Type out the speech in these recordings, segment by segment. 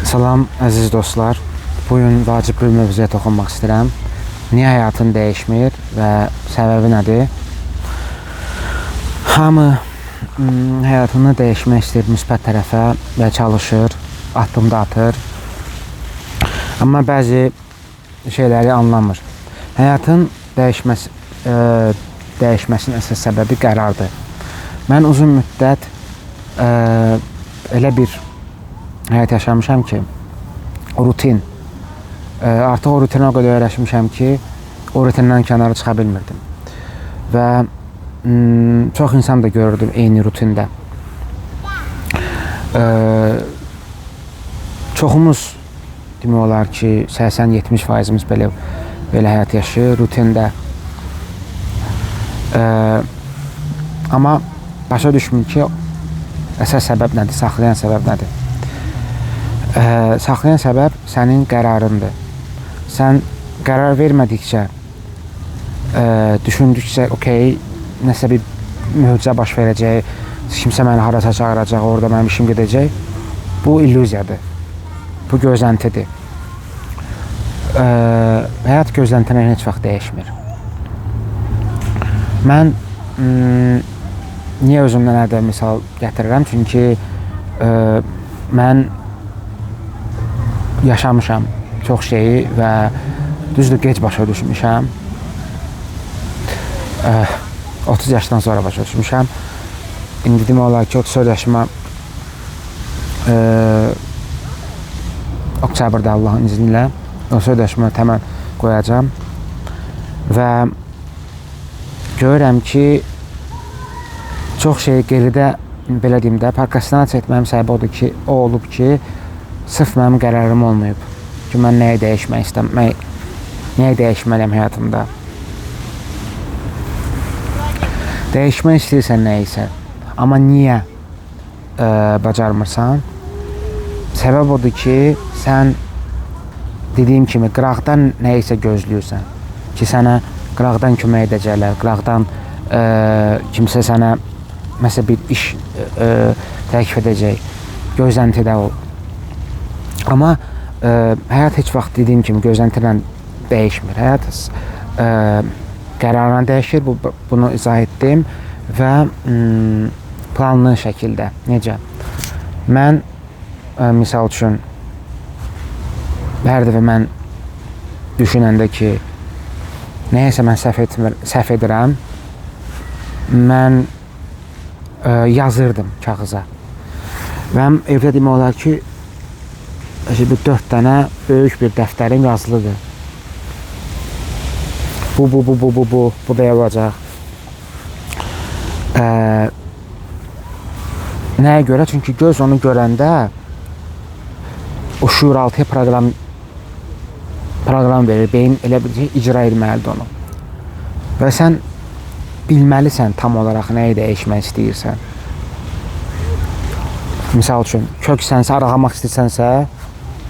Salam əziz dostlar. Bugün vacib bir mövzuya toxunmaq istəyirəm. Niyə həyatın dəyişmir və səbəbi nədir? Hamı həyatını dəyişmək istəyir müsbət tərəfə və çalışır, addım da atır. Amma bəzi şeyləri anlamır. Həyatın dəyişməsinin əsas səbəbi qərardır. Mən uzun müddət elə bir həyat yaşamışam ki, rutin. Artıq o rutinə o qədər öyrəşmişəm ki, o rutindən kənara çıxa bilmirdim. Və çox insan da görürdüm eyni rutində. Çoxumuz demək olar ki, 80-70%'imiz belə həyat yaşayır rutində. Amma başa düşmür ki, əsas səbəb nədir, saxlayan səbəb nədir? Saxlayan səbəb sənin qərarındır. Sən qərar vermədikcə, düşündükcə, okey, nəsə bir möcüzə baş verəcək, kimsə məni harasa çağıracaq, orada mənim işim gedəcək. Bu illüziyadır, bu gözləntidir. Həyat gözləntilər heç vaxt dəyişmir. Mən niyə özümdən nədə misal gətirirəm? Çünki mən yaşamışam çox şeyi və düzdür gec başa düşmüşəm. 30 yaşdan sonra başa düşmüşəm. İndi demək olar ki, 34 yaşıma oktyabrda Allahın izni ilə 34 yaşıma təməl qoyacam və görürəm ki, çox şey geridə, belə deyim də, prokrastinasiya etməyim səbəbi odur ki, o olub ki, sırf mənim qərarım olmayıb ki, mən nəyə dəyişmək istəmək, nəyə dəyişməliyəm həyatımda. Dəyişmək istəyirsən nəyisə, amma niyə bacarmırsan? Səbəb odur ki, sən dediyim kimi qıraqdan nəyisə gözləyirsən ki, sənə qıraqdan kömək edəcəklər, qıraqdan kimsə sənə məsəl bir iş təklif edəcək, gözləntidə ol. Amma həyat heç vaxt dediyim kimi gözləntilən dəyişmir. Həyat qərarla dəyişir, bunu izah etdim və planlı şəkildə. Necə? Mən misal üçün hər dəfə mən düşünəndə ki, nəyəsə mən səhv edirəm, mən yazırdım kağıza. Və evdə demək olar ki, bir 4 dənə böyük bir dəftərim yazılıdır. Bu da olacaq. Nəyə görə? Çünki göz onu görəndə o şuuraltıya proqram verir. Beyin elə bir şey icra etməlidir onu. Və sən bilməlisən tam olaraq nəyi dəyişmək istəyirsən. Misal üçün, köksənsə, arıqlamaq istəyirsənsə,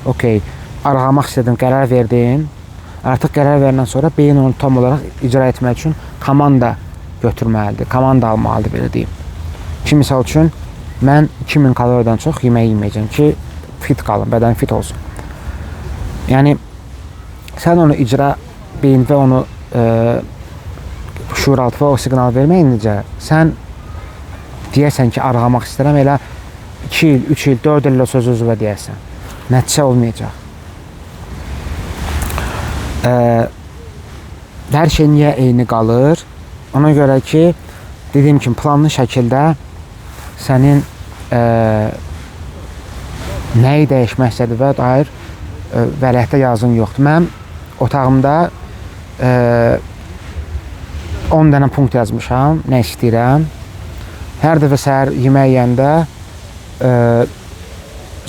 okey, arıqlamaq istədin, qərar verdin. Artıq qərar verəndən sonra beyin onu tam olaraq icra etmək üçün komanda götürməlidir, komanda almalıdır, belə deyim. Ki, misal üçün, mən 2000 kaloriydən çox yemək yeməyəcəm ki, fit qalın, bədən fit olsun. Yəni, sən onu icra, beyin və onu şuuraltı və o siqnal verməyincə, sən deyəsən ki, arıqlamaq istəyirəm, elə 2 il, 3 il, 4 il o söz özüvə deyəsən. Nəticə olmayacaq. Hər şey niyə eyni qalır? Ona görə ki, dediyim kimi, planlı şəkildə sənin nəyi dəyişmək istədiyinə dair vərəqdə yazın yoxdur. Mən otağımda 10 dənə punkt yazmışam, nə istəyirəm. Hər dəfə səhər yemək yeyəndə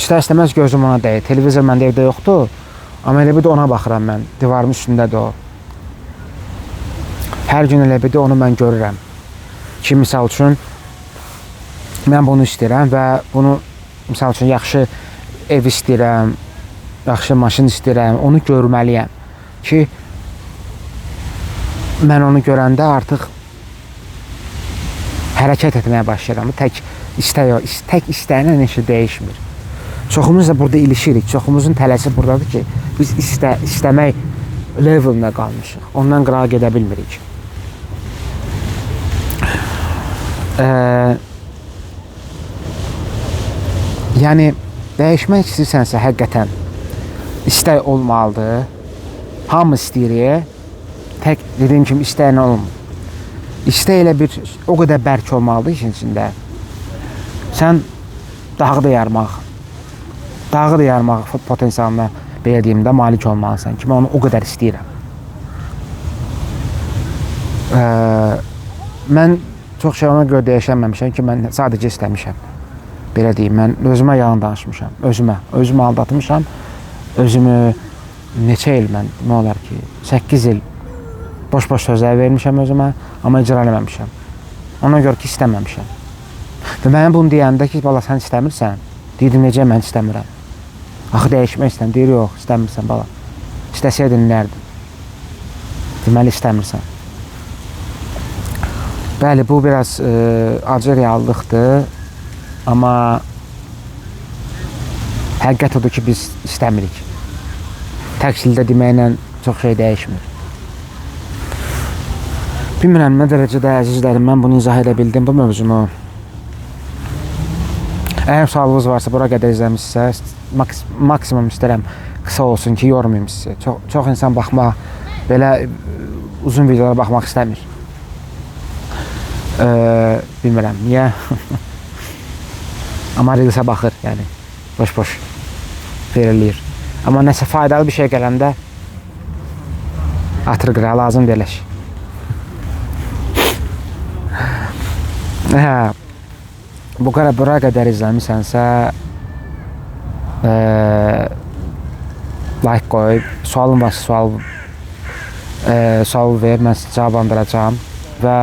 İstər-istəməz gözüm ona dəyir. Televizor məndə evdə yoxdur. Amma elə bir də ona baxıram mən. Divarın üstündədir o. Hər gün elə bir də onu mən görürəm. Ki, misal üçün, mən bunu istəyirəm və bunu, misal üçün, yaxşı ev istəyirəm, yaxşı maşın istəyirəm, onu görməliyəm. Ki, mən onu görəndə artıq hərəkət etməyə başlayıram. Tək istəyinlə heç dəyişmir. Çoxumuz da burada ilişirik. Çoxumuzun tələsi buradadır ki, biz istəmək levelına qalmışıq. Ondan qırağa gedə bilmirik. Yəni dəyişmək istəyirsənsə həqiqətən istək olmalıdır. Hamı istəyir. Tək dediyim kimi istəyən olmur. İstək elə bir o qədər bərk olmalıdır işin içində. Sən dağı da yarmaq potensialına belə deyim də malik olmalısan ki, mən onu o qədər istəyirəm. Mən çox şey ona görə dəyişənməmişəm ki, mən sadəcə istəmişəm. Belə deyim, mən özümə yalan danışmışam. Özümü aldatmışam. Özümü neçə il mən, nə olar ki, 8 il boş-boş sözlər vermişəm özümə, amma icra eləməmişəm. Ona görə ki, istəməmişəm. Və mənə bunu deyəndə ki, bala sən istəmirsən, deyirdim, necə mən istəmirəm. Axı dəyişmək istəyirəm, deyir, yox, istəmirsən bala. İstəsəydin nərdin? Deməli, istəmirsən. Bəli, bu biraz acı reallıqdır, amma həqiqət odur ki, biz istəmirik. Təksildə deməklə çox şey dəyişmir. Bilmirəm, nə dərəcədə əzizlərim, mən bunu izah edə bildim bu mövzunu. Əgər sualınız varsa, bura qədər izləmişsiniz, maksimum istərəm qısa olsun ki, yormayayım sizi. Çox insan baxmaq, belə uzun videolara baxmaq istəmir. Bilmirəm, niyə? Amma reelsə baxır, yəni, boş-boş veriləyir. Amma nəsə faydalı bir şey gələndə atır qıra, lazım deyələş. Bura qədər izləmisənsə like qoy, sualın varsa sual ver, mən sizə cavablandıracağam və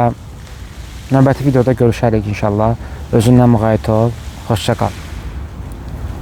növbəti videoda görüşərik inşallah. Özündən müğayət ol, xoşça qal.